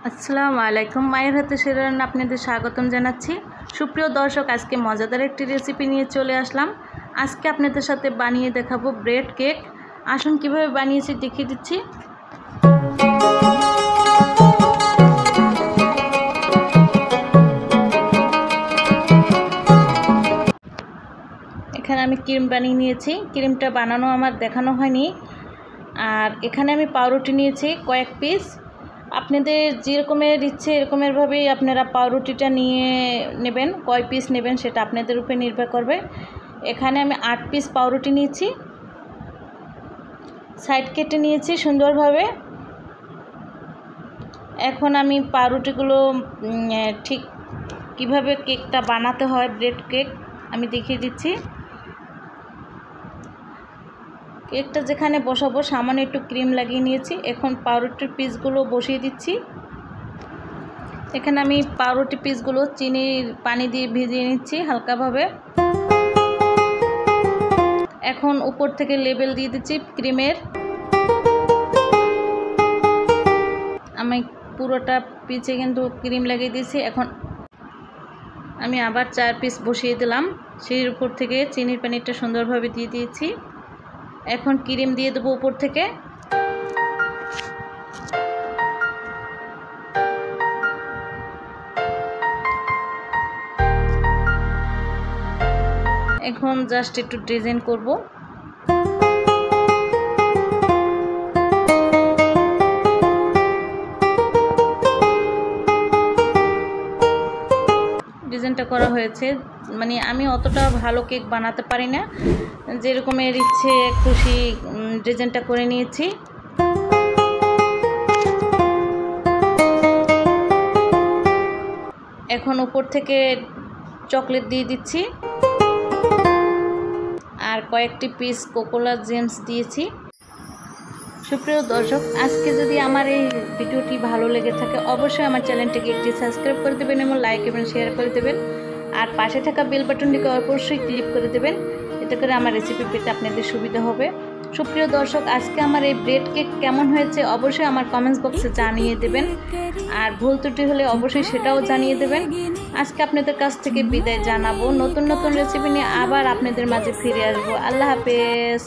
আসসালামু আলাইকুম। মায়ের হাতে সেরা রান্না আপনাদের স্বাগতম জানাচ্ছি। সুপ্রিয় দর্শক, আজকে মজাদার একটি রেসিপি নিয়ে চলে আসলাম। আজকে আপনাদের সাথে বানিয়ে দেখাবো ব্রেড কেক। আসুন কিভাবে বানিয়েছি দেখিয়ে দিচ্ছি। এখানে আমি ক্রিম বানিয়ে নিয়েছি। ক্রিমটা বানানো আমার দেখানো হয়নি। আর এখানে আমি পাউরুটি নিয়েছি কয়েক পিস। আপনাদের যেরকমের ইচ্ছে এরকমেরভাবেই আপনারা পাউরুটিটা নিয়ে নেবেন। কয় পিস নেবেন সেটা আপনাদের উপরে নির্ভর করবে। এখানে আমি 8 পিস পাউরুটি নিয়েছি, সাইড কেটে নিয়েছি সুন্দরভাবে। এখন আমি পাউরুটিগুলো ঠিক কিভাবে কেকটা বানাতে হয়, ব্রেড কেক আমি দেখিয়ে দিচ্ছি। কেকটা যেখানে বসাবো সামান্য একটু ক্রিম লাগিয়ে নিয়েছি। এখন পাউরুটির পিসগুলো বসিয়ে দিচ্ছি। এখানে আমি পাউরুটি পিসগুলো চিনির পানি দিয়ে ভিজিয়ে নিচ্ছি হালকাভাবে। এখন উপর থেকে লেবেল দিয়ে দিচ্ছি ক্রিমের। আমি পুরোটা পিচে কিন্তু ক্রিম লাগিয়ে দিয়েছি। এখন আমি আবার 4 পিস বসিয়ে দিলাম। সেই উপর থেকে চিনির পানিটা সুন্দরভাবে দিয়ে দিয়েছি। এখন ক্রিম দিয়ে দেবো উপর থেকে। এখন জাস্ট একটু ডিজাইন করব। ডিজাইনটা করা হয়েছে, মানে আমি অতটা ভালো কেক বানাতে পারি না, যেরকমের ইচ্ছে খুশি ডিজাইনটা করে নিয়েছি। এখন উপর থেকে চকলেট দিয়ে দিচ্ছি আর কয়েকটি পিস কোকোলা জেমস দিয়েছি। সুপ্রিয় দর্শক, আজকে যদি আমার এই ভিডিওটি ভালো লেগে থাকে অবশ্যই আমার চ্যানেলটিকে একটি সাবস্ক্রাইব করে দেবেন এবং লাইক এবং শেয়ার করে দেবেন। আর পাশে থাকা বেল বাটনটিকে অবশ্যই ক্লিক করে দেবেন, এতে করে আমার রেসিপি পেতে আপনাদের সুবিধা হবে। সুপ্রিয় দর্শক, আজকে আমার এই ব্রেড কেক কেমন হয়েছে অবশ্যই আমার কমেন্টস বক্সে জানিয়ে দেবেন। আর ভুল ত্রুটি হলে অবশ্যই সেটাও জানিয়ে দেবেন। আজকে আপনাদের কাছ থেকে বিদায় জানাবো। নতুন নতুন রেসিপি নিয়ে আবার আপনাদের মাঝে ফিরে আসবো। আল্লাহ হাফেজ।